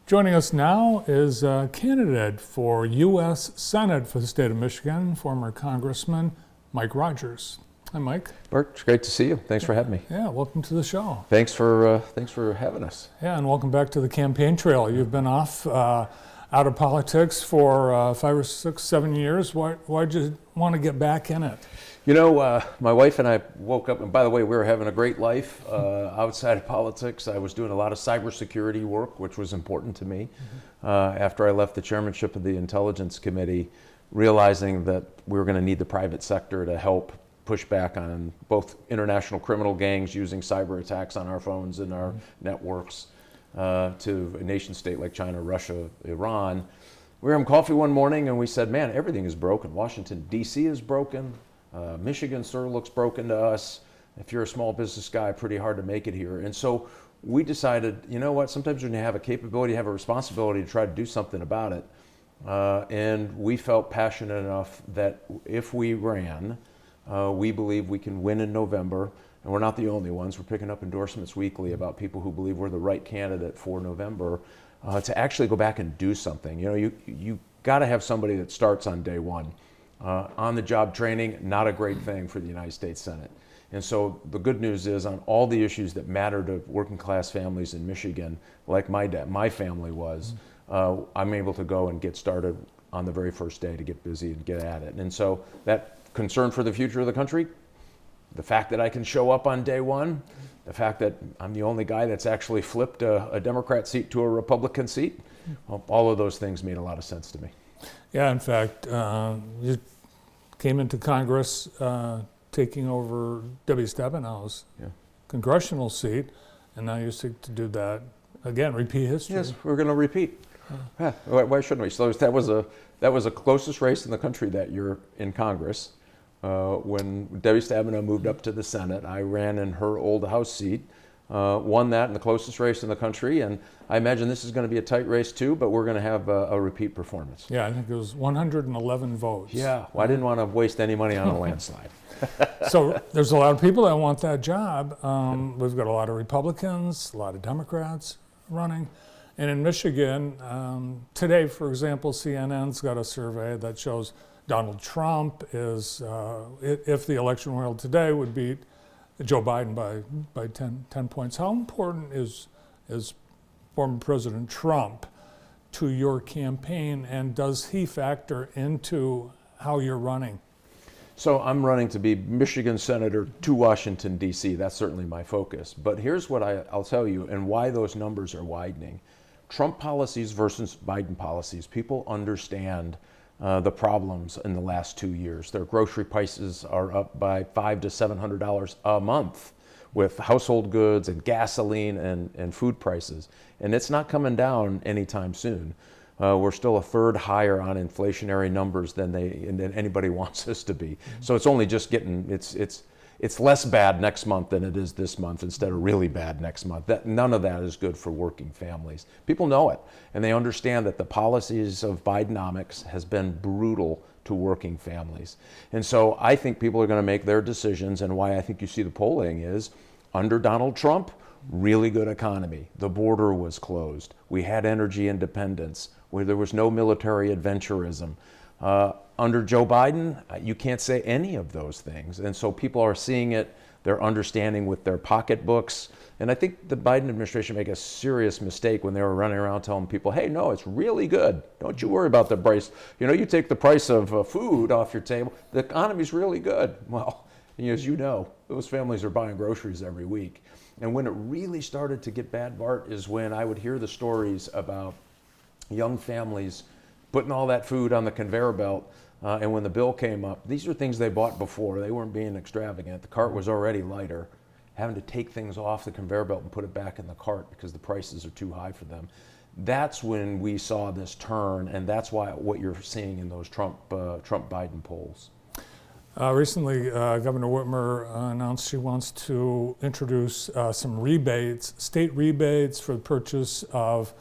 Joining us now is a candidate for U.S. Senate for the state of Michigan, former Congressman Mike Rogers. Hi, Mike. Bert, it's great to see you. Thanks for having me. Yeah, welcome to the show. Thanks for having us. Yeah, and welcome back to the campaign trail. You've been off out of politics for 5 or 6, 7 years. Why'd you want to get back in it? You know, my wife and I woke up, and by the way, we were having a great life outside of politics. I was doing a lot of cybersecurity work, which was important to me. After I left the chairmanship of the Intelligence Committee, realizing that we were going to need the private sector to help push back on both international criminal gangs using cyber attacks on our phones and our networks to a nation state like China, Russia, Iran. We were having coffee one morning and we said, man, everything is broken. Washington, D.C. is broken. Michigan sort of looks broken to us. If you're a small business guy, pretty hard to make it here. And so we decided, you know what, sometimes when you have a capability, you have a responsibility to try to do something about it. And we felt passionate enough that if we ran, we believe we can win in November. And we're not the only ones. We're picking up endorsements weekly about people who believe we're the right candidate for November to actually go back and do something. You know, you got to have somebody that starts on day one. On-the-job training, not a great thing for the United States Senate. And so the good news is on all the issues that matter to working class families in Michigan, like my family was, I'm able to go and get started on the very first day to get busy and get at it. And so that concern for the future of the country, the fact that I can show up on day one, the fact that I'm the only guy that's actually flipped a Democrat seat to a Republican seat, all of those things made a lot of sense to me. Yeah, in fact, you came into Congress taking over Debbie Stabenow's congressional seat, and now you seek to do that again, repeat history. Yes, we're going to repeat. Why shouldn't we? So that was a closest race in the country that year in Congress. When Debbie Stabenow moved up to the Senate, I ran in her old House seat, won that in the closest race in the country, and I imagine this is going to be a tight race too, but we're going to have a repeat performance. Yeah, I think it was 111 votes. Yeah, well, I didn't want to waste any money on a landslide. So there's a lot of people that want that job. We've got a lot of Republicans, a lot of Democrats running. And in Michigan, today, for example, CNN's got a survey that shows Donald Trump is, if the election were held today, would beat Joe Biden by 10 points. How important is former President Trump to your campaign, and does he factor into how you're running? So I'm running to be Michigan Senator to Washington, D.C. That's certainly my focus. But here's what I'll tell you and why those numbers are widening. Trump policies versus Biden policies. People understand the problems in the last 2 years. Their grocery prices are up by $500 to $700 a month with household goods and gasoline and food prices. And it's not coming down anytime soon. We're still a third higher on inflationary numbers than anybody wants us to be. So it's only just getting, it's less bad next month than it is this month instead of really bad next month. None of that is good for working families. People know it, and they understand that the policies of Bidenomics has been brutal to working families. And so I think people are going to make their decisions, and why I think you see the polling is, under Donald Trump, really good economy. The border was closed. We had energy independence, where there was no military adventurism. Under Joe Biden, you can't say any of those things. And so people are seeing it, they're understanding with their pocketbooks. And I think the Biden administration made a serious mistake when they were running around telling people, hey, no, it's really good. Don't you worry about the price. You know, you take the price of food off your table, the economy's really good. Well, as you know, those families are buying groceries every week. And when it really started to get bad, Bart, is when I would hear the stories about young families putting all that food on the conveyor belt, and when the bill came up, these are things they bought before. They weren't being extravagant. The cart was already lighter. Having to take things off the conveyor belt and put it back in the cart because the prices are too high for them. That's when we saw this turn, and that's what you're seeing in those Trump-Biden polls. Recently, Governor Whitmer announced she wants to introduce some rebates, state rebates for the purchase of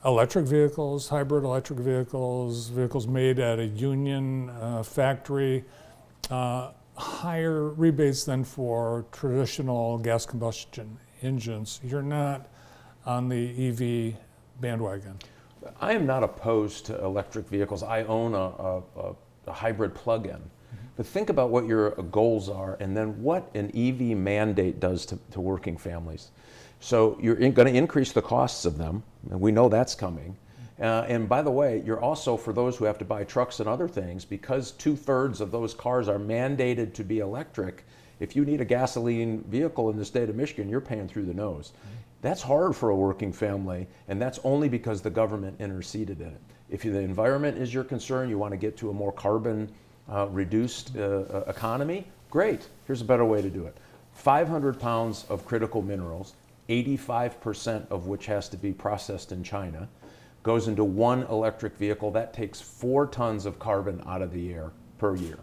electric vehicles, hybrid electric vehicles, vehicles made at a union factory, higher rebates than for traditional gas combustion engines. You're not on the EV bandwagon? I am not opposed to electric vehicles. I own a hybrid plug-in. But think about what your goals are and then what an EV mandate does to working families. So you're going to increase the costs of them, and we know that's coming. And by the way, you're also, for those who have to buy trucks and other things, because 2/3 of those cars are mandated to be electric, if you need a gasoline vehicle in the state of Michigan, you're paying through the nose. That's hard for a working family, and that's only because the government interceded in it. If the environment is your concern, you want to get to a more carbon reduced economy, great. Here's a better way to do it. 500 pounds of critical minerals, 85% of which has to be processed in China, goes into one electric vehicle. That takes 4 tons of carbon out of the air per year.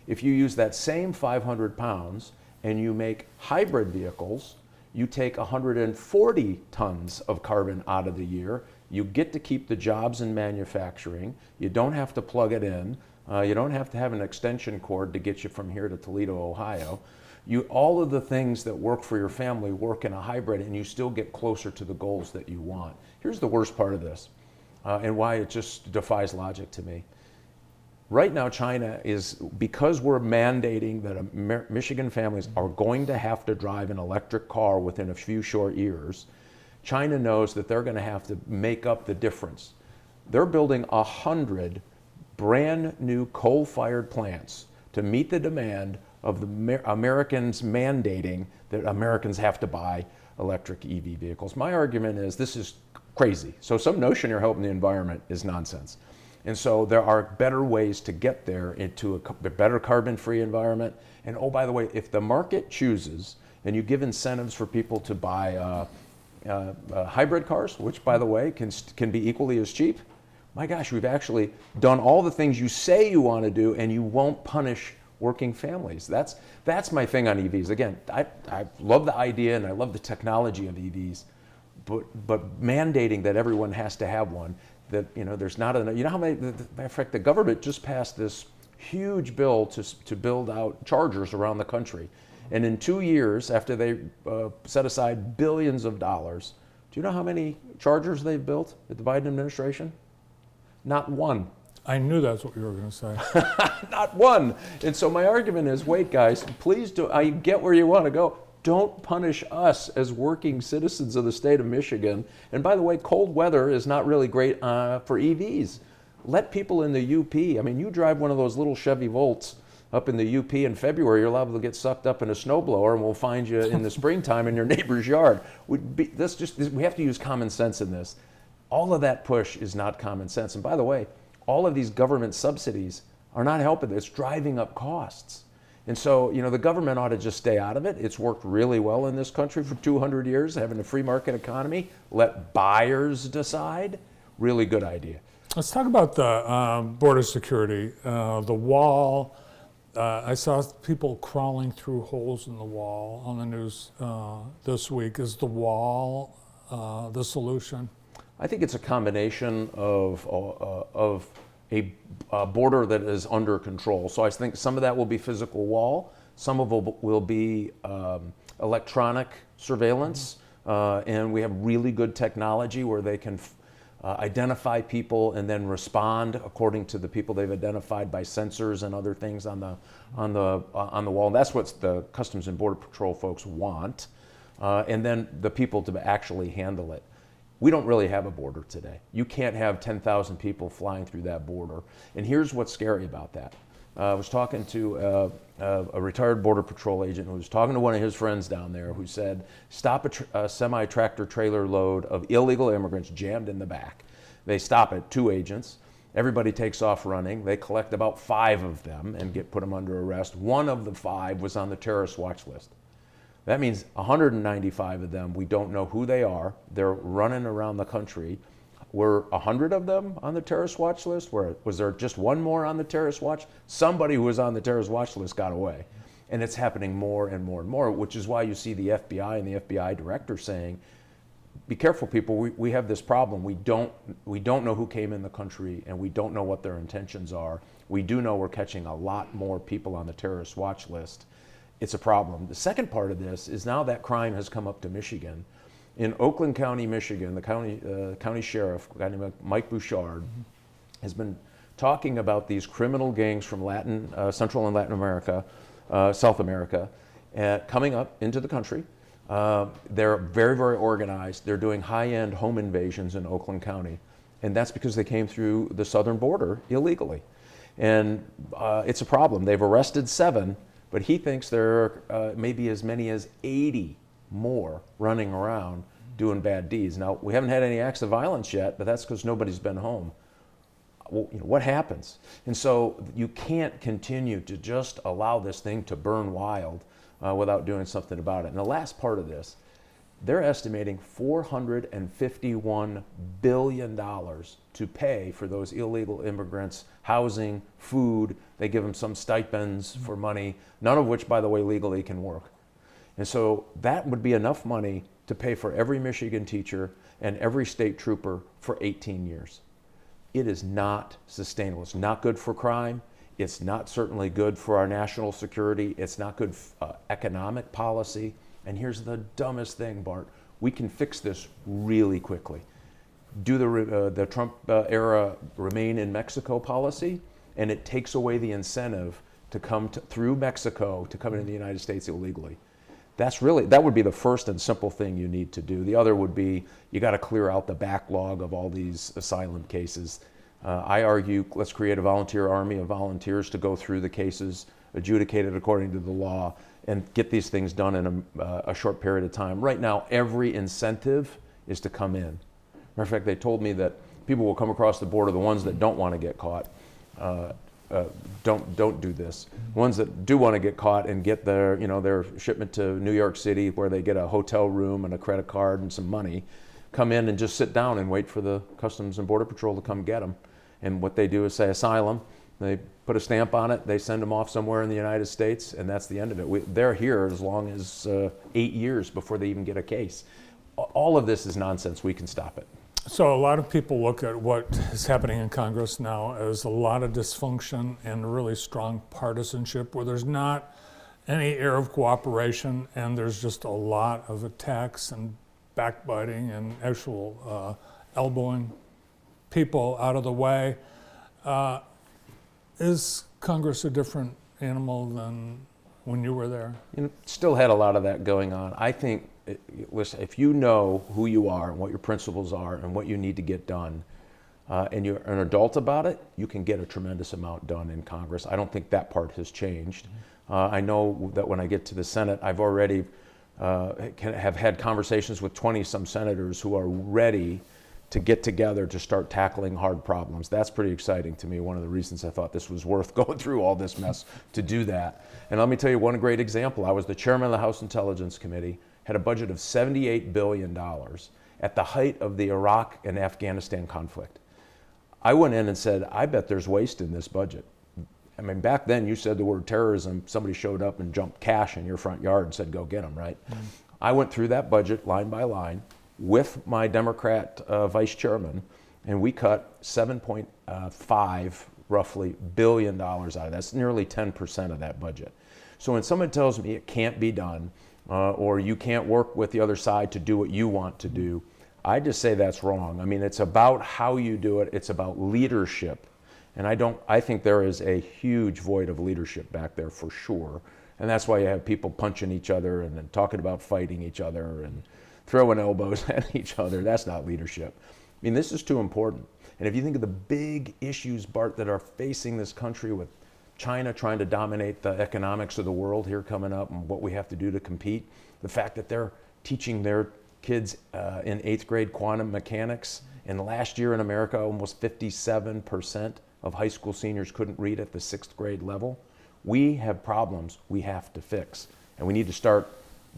If you use that same 500 pounds and you make hybrid vehicles, you take 140 tons of carbon out of the year. You get to keep the jobs in manufacturing. You don't have to plug it in. You don't have to have an extension cord to get you from here to Toledo, Ohio. All of the things that work for your family work in a hybrid, and you still get closer to the goals that you want. Here's the worst part of this, and why it just defies logic to me. Right now, China is, because we're mandating that Michigan families are going to have to drive an electric car within a few short years, China knows that they're going to have to make up the difference. They're building 100 brand new coal-fired plants to meet the demand of the Americans mandating that Americans have to buy electric EV vehicles. My argument is this is crazy. So some notion you're helping the environment is nonsense. And so there are better ways to get there into a better carbon-free environment. And oh, by the way, if the market chooses and you give incentives for people to buy hybrid cars, which by the way can be equally as cheap, my gosh, we've actually done all the things you say you want to do, and you won't punish working families. That's my thing on EVs. Again, I love the idea and I love the technology of EVs, but mandating that everyone has to have one, that there's not enough. You know how many? In fact, the government just passed this huge bill to build out chargers around the country, and in 2 years, after they set aside billions of dollars, do you know how many chargers they've built at the Biden administration? Not one. I knew that's what you were going to say. Not one. And so my argument is, wait, guys, please do. I get where you want to go. Don't punish us as working citizens of the state of Michigan. And by the way, cold weather is not really great for EVs. Let people in the UP, I mean, you drive one of those little Chevy Volts up in the UP in February, you're liable to get sucked up in a snowblower, and we'll find you in the springtime in your neighbor's yard. We have to use common sense in this. All of that push is not common sense. And by the way, all of these government subsidies are not helping. It's driving up costs. And so, the government ought to just stay out of it. It's worked really well in this country for 200 years, having a free market economy. Let buyers decide. Really good idea. Let's talk about the border security, the wall. I saw people crawling through holes in the wall on the news this week. Is the wall the solution? I think it's a combination of a border that is under control. So I think some of that will be physical wall, some of it will be electronic surveillance, and we have really good technology where they can identify people and then respond according to the people they've identified by sensors and other things on the wall. And that's what the Customs and Border Patrol folks want, and then the people to actually handle it. We don't really have a border today. You can't have 10,000 people flying through that border. And here's what's scary about that. I was talking to a retired Border Patrol agent who was talking to one of his friends down there who said, stop a semi-tractor trailer load of illegal immigrants jammed in the back. They stop it, 2 agents. Everybody takes off running. They collect about 5 of them and put them under arrest. 1 of the 5 was on the terrorist watch list. That means 195 of them, we don't know who they are. They're running around the country. Were 100 of them on the terrorist watch list? Was there just 1 more on the terrorist watch? Somebody who was on the terrorist watch list got away. And it's happening more and more and more, which is why you see the FBI and the FBI director saying, be careful, people, we have this problem. We don't know who came in the country, and we don't know what their intentions are. We do know we're catching a lot more people on the terrorist watch list. It's a problem. The second part of this is now that crime has come up to Michigan. In Oakland County, Michigan, the county sheriff, a guy named Mike Bouchard, has been talking about these criminal gangs from Central and Latin America, South America, coming up into the country. They're very, very organized. They're doing high-end home invasions in Oakland County. And that's because they came through the southern border illegally. And it's a problem. They've arrested 7, but he thinks there are maybe as many as 80 more running around doing bad deeds. Now, we haven't had any acts of violence yet, but that's because nobody's been home. Well, what happens? And so you can't continue to just allow this thing to burn wild without doing something about it. And the last part of this, they're estimating $451 billion to pay for those illegal immigrants, housing, food. They give them some stipends for money, none of which, by the way, legally can work. And so that would be enough money to pay for every Michigan teacher and every state trooper for 18 years. It is not sustainable. It's not good for crime. It's not certainly good for our national security. It's not good economic policy. And here's the dumbest thing, Bart. We can fix this really quickly. Do the Trump era remain in Mexico policy, and it takes away the incentive to come through Mexico to come into the United States illegally. That would be the first and simple thing you need to do. The other would be you got to clear out the backlog of all these asylum cases. I argue let's create a volunteer army of volunteers to go through the cases, adjudicate it according to the law, and get these things done in a short period of time. Right now, every incentive is to come in. Matter of fact, they told me that people will come across the border, the ones that don't want to get caught, don't do this. Ones that do want to get caught and get their shipment to New York City, where they get a hotel room and a credit card and some money, come in and just sit down and wait for the Customs and Border Patrol to come get them. And what they do is say asylum. They put a stamp on it. They send them off somewhere in the United States, and that's the end of it. They're here as long as 8 years before they even get a case. All of this is nonsense. We can stop it. So a lot of people look at what is happening in Congress now as a lot of dysfunction and really strong partisanship, where there's not any air of cooperation, and there's just a lot of attacks and backbiting and actual elbowing people out of the way. Is Congress a different animal than when you were there? Still had a lot of that going on. I think, listen, if you know who you are and what your principles are and what you need to get done, and you're an adult about it, you can get a tremendous amount done in Congress. I don't think that part has changed. I know that when I get to the Senate, I've already have had conversations with 20-some senators who are ready to get together to start tackling hard problems. That's pretty exciting to me. One of the reasons I thought this was worth going through all this mess to do that. And let me tell you one great example. I was the chairman of the House Intelligence Committee, had a budget of $78 billion at the height of the Iraq and Afghanistan conflict. I went in and said, I bet there's waste in this budget. I mean, back then you said the word terrorism, somebody showed up and jumped cash in your front yard and said, go get them, right? Mm-hmm. I went through that budget line by line with my Democrat vice chairman, and we cut 7.5 roughly billion dollars out of that. That's nearly 10% of that budget. So when someone tells me it can't be done, or you can't work with the other side to do what you want to do, I just say that's wrong. I mean, it's about how you do it. It's about leadership. And I think there is a huge void of leadership back there for sure. And that's why you have people punching each other and then talking about fighting each other and throwing elbows at each other. That's not leadership. I mean, this is too important. And if you think of the big issues, Bart, that are facing this country, with China trying to dominate the economics of the world here coming up and what we have to do to compete, the fact that they're teaching their kids in 8th grade quantum mechanics, and last year in America, almost 57% of high school seniors couldn't read at the 6th grade level. We have problems we have to fix, and we need to start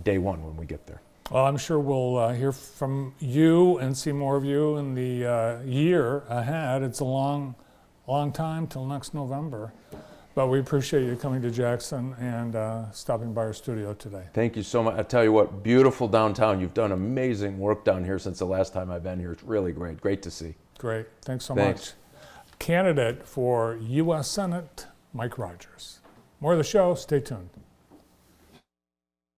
day one when we get there. Well, I'm sure we'll hear from you and see more of you in the year ahead. It's a long time till next November. But we appreciate you coming to Jackson and stopping by our studio today. Thank you so much. I tell you what, beautiful downtown. You've done amazing work down here since the last time I've been here. It's really great. Great to see. Great. Thanks so much. Candidate for U.S. Senate, Mike Rogers. More of the show. Stay tuned.